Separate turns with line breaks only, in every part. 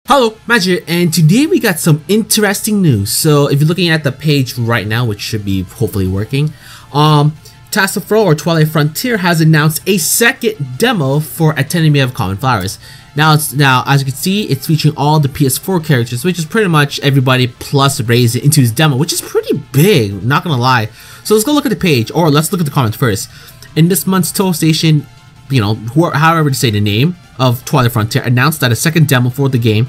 Hello, Magi, and today we got some interesting news. So if you're looking at the page right now, which should be hopefully working, Magiftw or Twilight Frontier has announced a second demo for Antinomy of Common Flowers. Now, as you can see, it's featuring all the PS4 characters, which is pretty much everybody plus Reisen into this demo, which is pretty big, not gonna lie. So let's go look at the page, or let's look at the comments first. In this month's Touhou Station, however to say the name of Twilight Frontier, announced that a second demo for the game,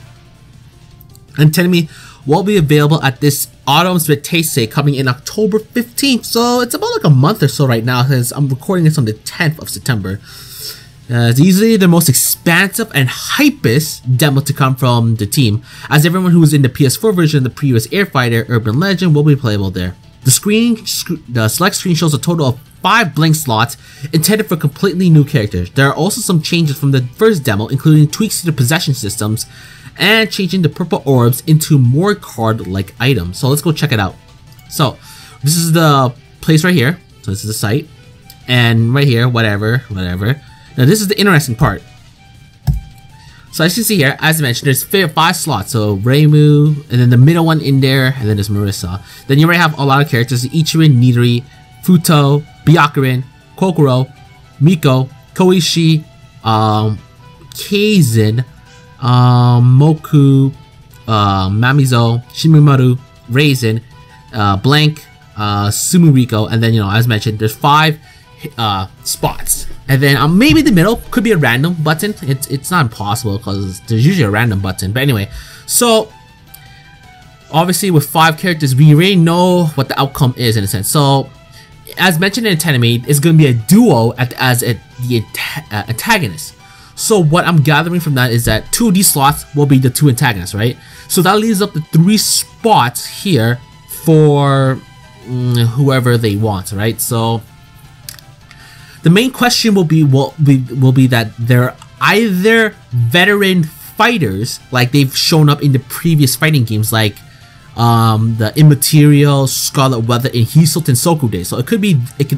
Antinomy, will be available at this Autumn Spectace coming in October 15th. So it's about like a month or so right now, because I'm recording this on the 10th of September. It's easily the most expansive and hypest demo to come from the team, as everyone who was in the PS4 version of the previous Airfighter Urban Legend will be playable there. The select screen shows a total of 5 blank slots intended for completely new characters. There are also some changes from the first demo, including tweaks to the possession systems and changing the purple orbs into more card-like items. So let's go check it out. So this is the place right here. So this is the site, and right here, whatever. Now this is the interesting part. So as you can see here, as I mentioned, there's 5 slots. So Reimu, and then the middle one in there, and then there's Marissa. Then you already have a lot of characters: Ichirin, Nidori, Futo, Byakurin, Kokoro, Miko, Koishi, Kaizen, Moku, Mamizo, Shimimaru, Reisen, Blank, Sumuriko, and then as mentioned, there's 5 spots, and then maybe the middle could be a random button. It's not impossible because there's usually a random button, but anyway. So obviously with 5 characters, we already know what the outcome is in a sense. So as mentioned in Antinomy, it's going to be a duo as the antagonist. So what I'm gathering from that is that 2 of these slots will be the 2 antagonists, right? So that leaves up to 3 spots here for whoever they want, right? So the main question will be that they're either veteran fighters, like they've shown up in the previous fighting games, like the Immaterial, Scarlet Weather, and Hiso Tensoku Day. So it could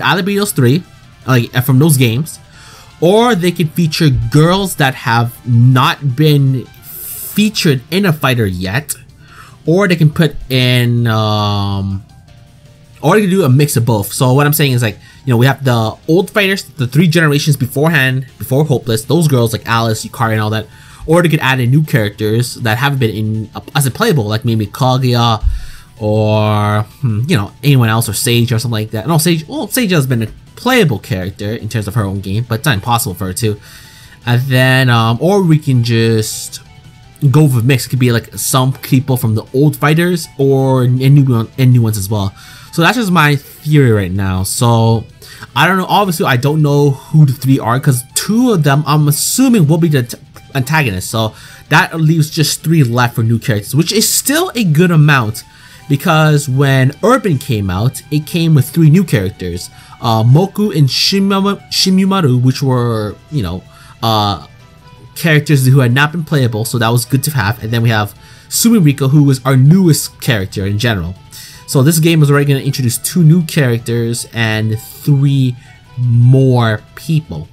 either be those 3, like from those games, or they could feature girls that have not been featured in a fighter yet, or they can put in, or they can do a mix of both. So what I'm saying is, like, we have the old fighters, the 3 generations before Hopeless, those girls like Alice, Yukari, and all that, or they could add in new characters that haven't been in as a playable, like maybe Kaguya, or anyone else, or Sage or something like that. No, Sage has been a playable character in terms of her own game, but it's not impossible for her too. And then or we can just go with a mix. It could be like some people from the old fighters or new ones as well. So that's just my theory right now. So I don't know, obviously I don't know who the 3 are, because 2 of them I'm assuming will be the antagonists. So that leaves just 3 left for new characters, which is still a good amount, because when Urban came out, it came with 3 new characters, Moku and Shimimaru, which were characters who had not been playable, so that was good to have. And then we have Sumuriko, who was our newest character in general. So this game is already going to introduce 2 new characters and 3 more people.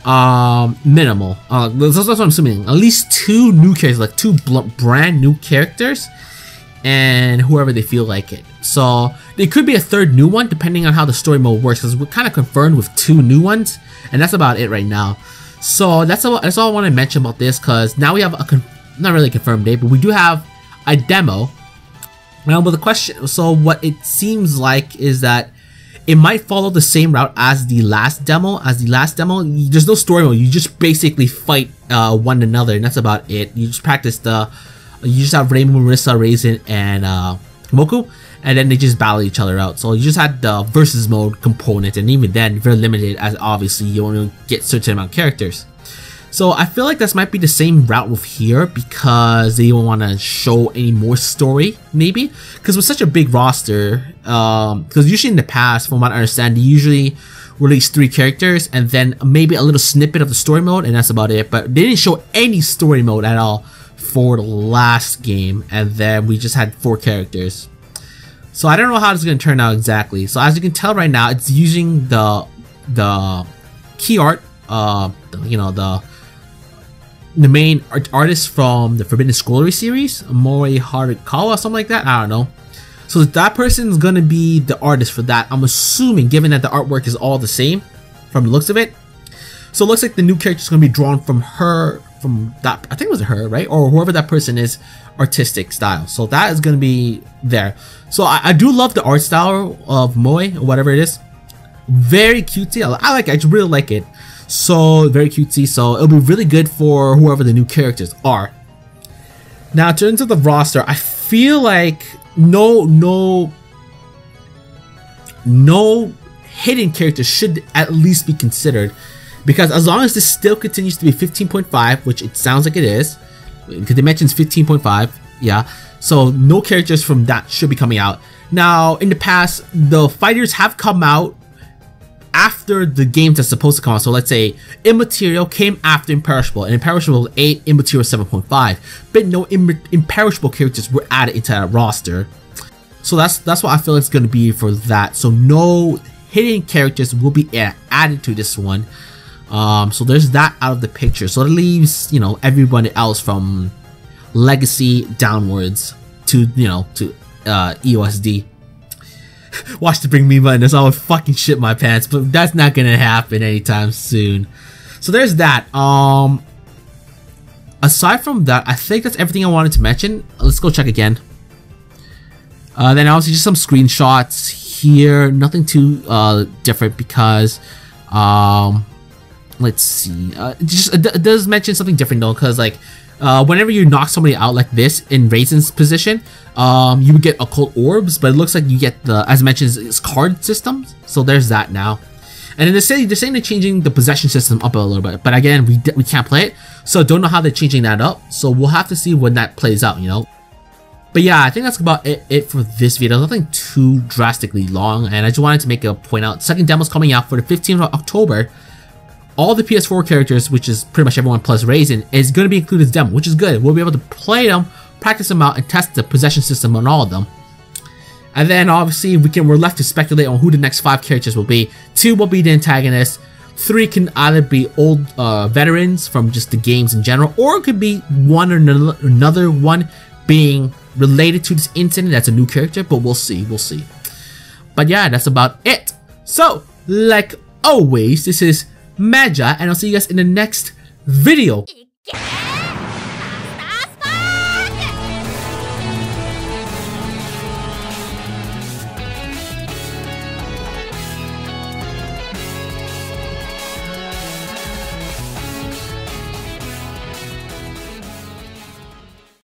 Minimal. That's what I'm assuming. At least 2 new characters, like 2 brand new characters, and whoever they feel like it. So there could be a 3rd new one depending on how the story mode works, because we're kind of confirmed with 2 new ones, and that's about it right now. So that's all I want to mention about this, because now we have a not really a confirmed date, but we do have a demo. Now, but the question, so what it seems like is that it might follow the same route as the last demo. There's no story mode. You just basically fight one another, and that's about it. You just practice you just have Reimu, Marissa, Reisen, and Moku, and then they just battle each other out. So you just had the versus mode component, and even then, very limited, as obviously you only get certain amount of characters. So I feel like this might be the same route with here, because they don't want to show any more story, maybe, because with such a big roster, because usually in the past, from what I understand, they usually release 3 characters and then maybe a little snippet of the story mode, and that's about it. But they didn't show any story mode at all for the last game, and then we just had 4 characters. So I don't know how this is going to turn out exactly. So as you can tell right now, it's using the key art, the the main artist from the Forbidden Scrollery series, Mori Harukawa, something like that. I don't know. So that person is gonna be the artist for that. I'm assuming, given that the artwork is all the same from the looks of it. So it looks like the new character is gonna be drawn from her, from that, I think it was her, right? Or whoever that person is, artistic style. So that is gonna be there. So I do love the art style of Moe, or whatever it is. Very cutesy. I like it. I just really like it. So very cutesy. So it'll be really good for whoever the new characters are. Now, in terms of the roster, I feel like no hidden characters should at least be considered, because as long as this still continues to be 15.5, which it sounds like it is, because it mentions 15.5, yeah. So no characters from that should be coming out. Now, in the past, the fighters have come out after the games are supposed to come out. So let's say Immaterial came after Imperishable, and Imperishable 8, Immaterial 7.5, but no Imperishable characters were added into that roster. So that's what I feel it's going to be for that. So no hidden characters will be added to this one. So there's that out of the picture. So it leaves, you know, everyone else from Legacy downwards to, you know, to EOSD. Watch the bring me button. That's all fucking shit my pants, but that's not gonna happen anytime soon. So there's that. Aside from that, I think that's everything I wanted to mention. Let's go check again. Then obviously just some screenshots here. Nothing too different because let's see. It does mention something different though, because like whenever you knock somebody out like this in Reisen's position, you would get occult orbs, but it looks like you get the, as mentioned, it's card systems. So there's that now. And then they're saying they're changing the possession system up a little bit, but again, we can't play it, so don't know how they're changing that up. So we'll have to see when that plays out, you know. But yeah, I think that's about it for this video. Nothing too drastically long, and I just wanted to make a point out. Second demo's coming out for the 15th of October. All the PS4 characters, which is pretty much everyone plus Reisen, is going to be included as demo, which is good. We'll be able to play them, practice them out, and test the possession system on all of them. And then obviously we're left to speculate on who the next 5 characters will be. 2 will be the antagonists. 3 can either be old veterans from just the games in general, or it could be one or another one being related to this incident that's a new character, but we'll see. But yeah, that's about it. So, like always, this is Magi, and I'll see you guys in the next video.